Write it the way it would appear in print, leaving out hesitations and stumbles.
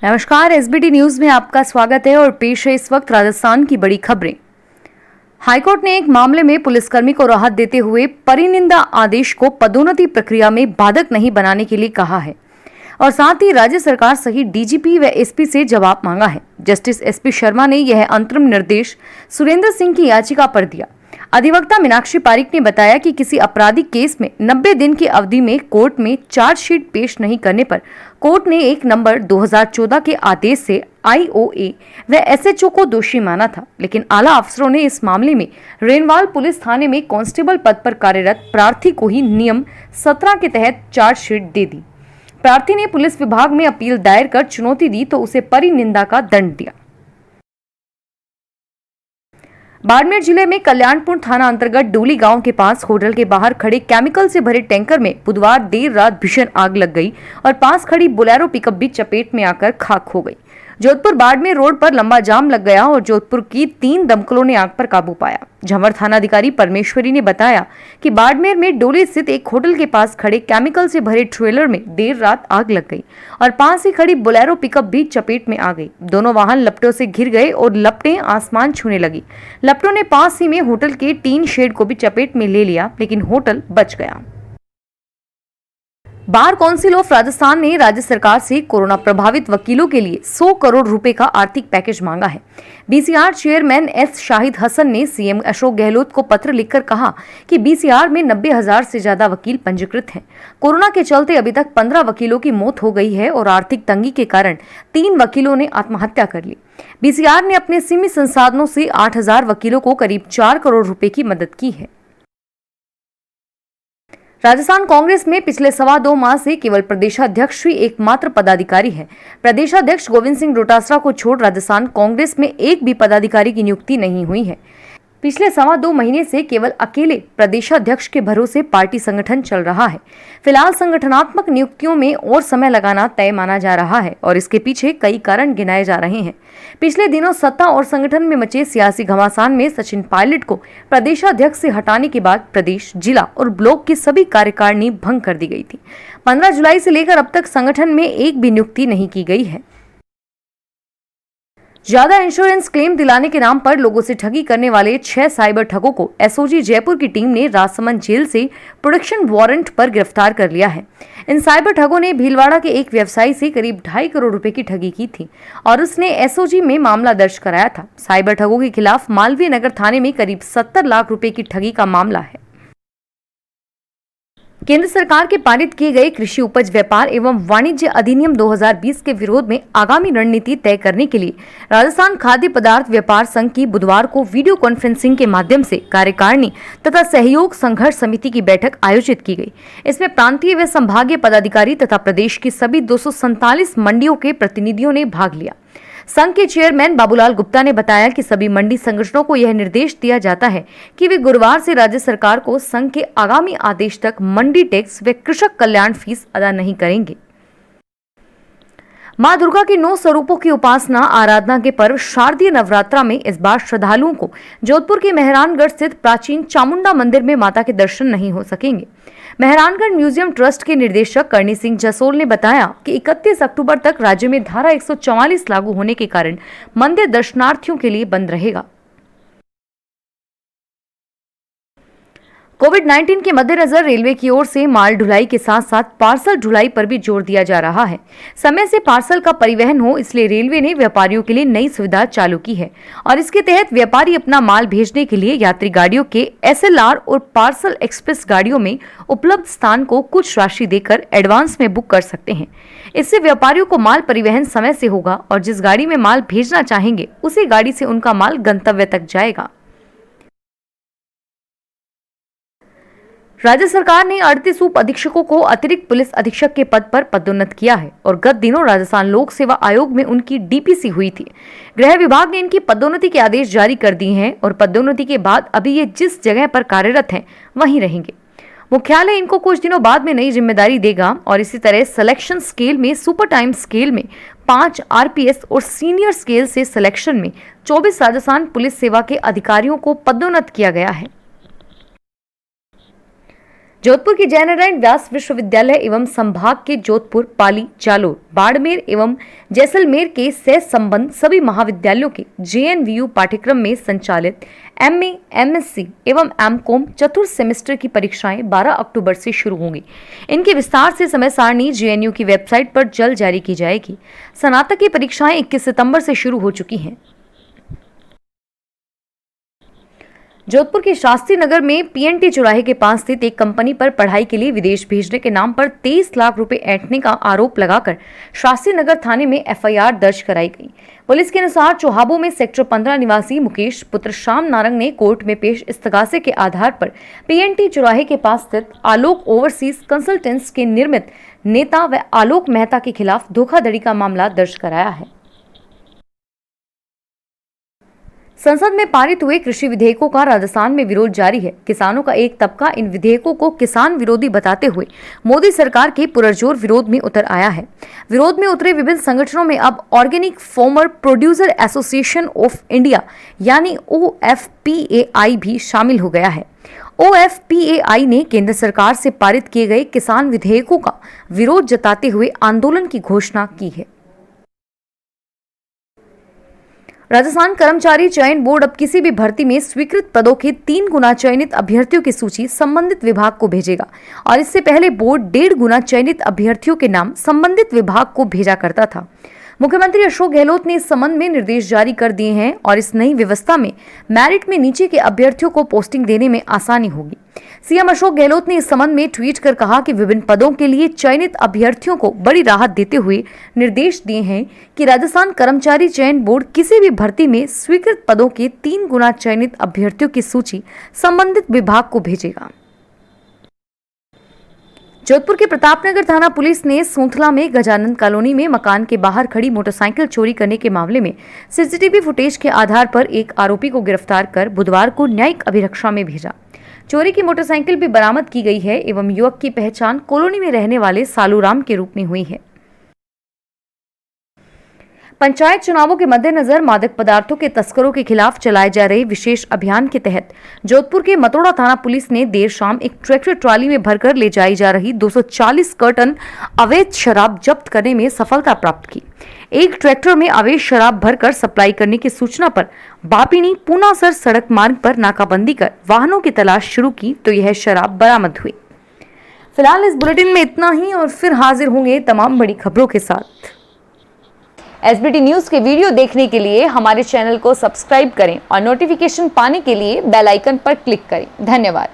नमस्कार, SBT news में आपका स्वागत है और पेश है इस वक्त राजस्थान की बड़ी खबरें। हाईकोर्ट ने एक मामले में पुलिसकर्मी को राहत देते हुए परिनिंदा आदेश को पदोन्नति प्रक्रिया में बाधक नहीं बनाने के लिए कहा है और साथ ही राज्य सरकार सहित डीजीपी व एसपी से जवाब मांगा है। जस्टिस एसपी शर्मा ने यह अंतरिम निर्देश सुरेंद्र सिंह की याचिका पर दिया। अधिवक्ता मीनाक्षी पारीक ने बताया कि किसी आपराधिक केस में 90 दिन की अवधि में कोर्ट में चार्जशीट पेश नहीं करने पर कोर्ट ने 1 नवंबर 2014 के आदेश से आईओए व एसएचओ को दोषी माना था, लेकिन आला अफसरों ने इस मामले में रेनवाल पुलिस थाने में कांस्टेबल पद पर कार्यरत प्रार्थी को ही नियम 17 के तहत चार्जशीट दे दी। प्रार्थी ने पुलिस विभाग में अपील दायर कर चुनौती दी तो उसे परिनिंदा का दंड दिया। बाड़मेर जिले में कल्याणपुर थाना अंतर्गत डोली गांव के पास होटल के बाहर खड़े केमिकल से भरे टैंकर में बुधवार देर रात भीषण आग लग गई और पास खड़ी बोलेरो पिकअप भी चपेट में आकर खाक हो गई। जोधपुर बाड़मेर रोड पर लंबा जाम लग गया और जोधपुर की 3 दमकलों ने आग पर काबू पाया। झंवर थानाधिकारी परमेश्वरी ने बताया कि बाड़मेर में डोली स्थित एक होटल के पास खड़े केमिकल से भरे ट्रेलर में देर रात आग लग गई और पास ही खड़ी बोलेरो पिकअप भी चपेट में आ गई। दोनों वाहन लपटों से घिर गए और लपटें आसमान छूने लगी। लपटों ने पास ही में होटल के टीन शेड को भी चपेट में ले लिया, लेकिन होटल बच गया। बार काउंसिल ऑफ राजस्थान ने राज्य सरकार से कोरोना प्रभावित वकीलों के लिए 100 करोड़ रुपए का आर्थिक पैकेज मांगा है। BCR chairman S Shahid Hasan ने सीएम अशोक गहलोत को पत्र लिखकर कहा कि बीसीआर में 90,000 से ज्यादा वकील पंजीकृत हैं। कोरोना के चलते अभी तक 15 वकीलों की मौत हो गई है और आर्थिक तंगी के कारण 3 वकीलों ने आत्महत्या कर ली। बीसीआर ने अपने सीमित संसाधनों से 8,000 वकीलों को करीब 4 करोड़ रुपए की मदद की है। राजस्थान कांग्रेस में पिछले 2.25 माह से केवल प्रदेशाध्यक्ष ही एकमात्र पदाधिकारी है। प्रदेशाध्यक्ष गोविंद सिंह डोटासरा को छोड़ राजस्थान कांग्रेस में एक भी पदाधिकारी की नियुक्ति नहीं हुई है। पिछले 2.25 महीने से केवल अकेले प्रदेशाध्यक्ष के भरोसे पार्टी संगठन चल रहा है। फिलहाल संगठनात्मक नियुक्तियों में और समय लगाना तय माना जा रहा है और इसके पीछे कई कारण गिनाए जा रहे हैं। पिछले दिनों सत्ता और संगठन में मचे सियासी घमासान में सचिन पायलट को प्रदेशाध्यक्ष से हटाने के बाद प्रदेश, जिला और ब्लॉक की सभी कार्यकारिणी भंग कर दी गई थी। 15 जुलाई से लेकर अब तक संगठन में एक भी नियुक्ति नहीं की गई है। ज्यादा इंश्योरेंस क्लेम दिलाने के नाम पर लोगों से ठगी करने वाले 6 साइबर ठगों को एसओजी जयपुर की टीम ने राजसमंद जेल से प्रोडक्शन वारंट पर गिरफ्तार कर लिया है। इन साइबर ठगों ने भीलवाड़ा के एक व्यवसायी से करीब 2.5 करोड़ रुपए की ठगी की थी और उसने एसओजी में मामला दर्ज कराया था। साइबर ठगों के खिलाफ मालवीय नगर थाने में करीब 70 लाख रुपए की ठगी का मामला है। केंद्र सरकार के पारित किए गए कृषि उपज व्यापार एवं वाणिज्य अधिनियम 2020 के विरोध में आगामी रणनीति तय करने के लिए राजस्थान खाद्य पदार्थ व्यापार संघ की बुधवार को वीडियो कॉन्फ्रेंसिंग के माध्यम से कार्यकारिणी तथा सहयोग संघर्ष समिति की बैठक आयोजित की गई। इसमें प्रांतीय व संभागीय पदाधिकारी तथा प्रदेश की सभी 247 मंडियों के प्रतिनिधियों ने भाग लिया। संघ के चेयरमैन बाबूलाल गुप्ता ने बताया कि सभी मंडी संगठनों को यह निर्देश दिया जाता है कि वे गुरुवार से राज्य सरकार को संघ के आगामी आदेश तक मंडी टैक्स व कृषक कल्याण फीस अदा नहीं करेंगे। मां दुर्गा के 9 स्वरूपों की उपासना आराधना के पर्व शारदीय नवरात्रा में इस बार श्रद्धालुओं को जोधपुर के मेहरानगढ़ स्थित प्राचीन चामुंडा मंदिर में माता के दर्शन नहीं हो सकेंगे। मेहरानगढ़ म्यूजियम ट्रस्ट के निदेशक करणी सिंह जसोल ने बताया कि 31 अक्टूबर तक राज्य में धारा 144 लागू होने के कारण मंदिर दर्शनार्थियों के लिए बंद रहेगा। कोविड-19 के मद्देनजर रेलवे की ओर से माल ढुलाई के साथ साथ पार्सल ढुलाई पर भी जोर दिया जा रहा है। समय से पार्सल का परिवहन हो, इसलिए रेलवे ने व्यापारियों के लिए नई सुविधा चालू की है और इसके तहत व्यापारी अपना माल भेजने के लिए यात्री गाड़ियों के एसएलआर और पार्सल एक्सप्रेस गाड़ियों में उपलब्ध स्थान को कुछ राशि देकर एडवांस में बुक कर सकते हैं। इससे व्यापारियों को माल परिवहन समय से होगा और जिस गाड़ी में माल भेजना चाहेंगे उसी गाड़ी से उनका माल गंतव्य तक जाएगा। राज्य सरकार ने 38 उप अधीक्षकों को अतिरिक्त पुलिस अधीक्षक के पद पर पदोन्नत किया है और गत दिनों राजस्थान लोक सेवा आयोग में उनकी डीपीसी हुई थी। गृह विभाग ने इनकी पदोन्नति के आदेश जारी कर दिए हैं और पदोन्नति के बाद अभी ये जिस जगह पर कार्यरत हैं वहीं रहेंगे। मुख्यालय इनको कुछ दिनों बाद में नई जिम्मेदारी देगा और इसी तरह सिलेक्शन स्केल में सुपर टाइम स्केल में 5 आरपीएस और सीनियर स्केल से सिलेक्शन में 24 राजस्थान पुलिस सेवा के अधिकारियों को पदोन्नत किया गया है। जोधपुर के जयनारायण व्यास विश्वविद्यालय एवं संभाग के जोधपुर, पाली, जालोर, बाड़मेर एवं जैसलमेर के सह संबंध सभी महाविद्यालयों के जेएनवीयू पाठ्यक्रम में संचालित एमए, एमएससी एवं एमकॉम चतुर्थ सेमेस्टर की परीक्षाएं 12 अक्टूबर से शुरू होंगी। इनके विस्तार से समय सारणी जेएनयू की वेबसाइट पर जल्द जारी की जाएगी। स्नातक की परीक्षाएं 21 सितंबर से शुरू हो चुकी हैं। जोधपुर के शास्त्री नगर में पीएनटी चौराहे के पास स्थित एक कंपनी पर पढ़ाई के लिए विदेश भेजने के नाम पर 23 लाख रुपए ऐंठने का आरोप लगाकर शास्त्री नगर थाने में एफआईआर दर्ज कराई गई। पुलिस के अनुसार चौहाबों में सेक्टर 15 निवासी मुकेश पुत्र श्याम नारंग ने कोर्ट में पेश इस्तगासे के आधार पर पीएनटी चौराहे के पास स्थित आलोक ओवरसीज कंसल्टेंट्स के निर्मित नेता व आलोक मेहता के खिलाफ धोखाधड़ी का मामला दर्ज कराया है। संसद में पारित हुए कृषि विधेयकों का राजस्थान में विरोध जारी है। किसानों का एक तबका इन विधेयकों को किसान विरोधी बताते हुए मोदी सरकार के पुरजोर विरोध में उतर आया है। विरोध में उतरे विभिन्न संगठनों में अब organic farmer producer association of India यानी OFPAI भी शामिल हो गया है। OFPAI ने केंद्र सरकार से पारित किए गए किसान विधेयकों का विरोध जताते हुए आंदोलन की घोषणा की है। राजस्थान कर्मचारी चयन बोर्ड अब किसी भी भर्ती में स्वीकृत पदों के 3 गुना चयनित अभ्यर्थियों की सूची संबंधित विभाग को भेजेगा और इससे पहले बोर्ड 1.5 गुना चयनित अभ्यर्थियों के नाम संबंधित विभाग को भेजा करता था। मुख्यमंत्री अशोक गहलोत ने इस संबंध में निर्देश जारी कर दिए हैं और इस नई व्यवस्था में मेरिट में नीचे के अभ्यर्थियों को पोस्टिंग देने में आसानी होगी। सीएम अशोक गहलोत ने इस संबंध में ट्वीट कर कहा कि विभिन्न पदों के लिए चयनित अभ्यर्थियों को बड़ी राहत देते हुए निर्देश दिए हैं कि राजस्थान कर्मचारी चयन बोर्ड किसी भी भर्ती में स्वीकृत पदों के 3 गुना चयनित अभ्यर्थियों की सूची संबंधित विभाग को भेजेगा। जोधपुर के प्रतापनगर थाना पुलिस ने सोंथला में गजानंद कॉलोनी में मकान के बाहर खड़ी मोटरसाइकिल चोरी करने के मामले में सीसीटीवी फुटेज के आधार पर एक आरोपी को गिरफ्तार कर बुधवार को न्यायिक अभिरक्षा में भेजा। चोरी की मोटरसाइकिल भी बरामद की गई है एवं युवक की पहचान कॉलोनी में रहने वाले सालूराम के रूप में हुई है। पंचायत चुनावों के मद्देनजर मादक पदार्थों के तस्करों के खिलाफ चलाए जा रहे विशेष अभियान के तहत जोधपुर के मतोड़ा थाना पुलिस ने देर शाम एक ट्रैक्टर ट्रॉली में भरकर ले जाई जा रही 240 कार्टन अवैध शराब जब्त करने में सफलता प्राप्त की। एक ट्रैक्टर में अवैध शराब भरकर सप्लाई करने की सूचना पर बापिनी पूनासर सड़क मार्ग पर नाकाबंदी कर वाहनों की तलाश शुरू की तो यह शराब बरामद हुई। फिलहाल इस बुलेटिन में इतना ही और फिर हाजिर होंगे तमाम बड़ी खबरों के साथ। SBT न्यूज के वीडियो देखने के लिए हमारे चैनल को सब्सक्राइब करें और नोटिफिकेशन पाने के लिए बेल आइकन पर क्लिक करें। धन्यवाद।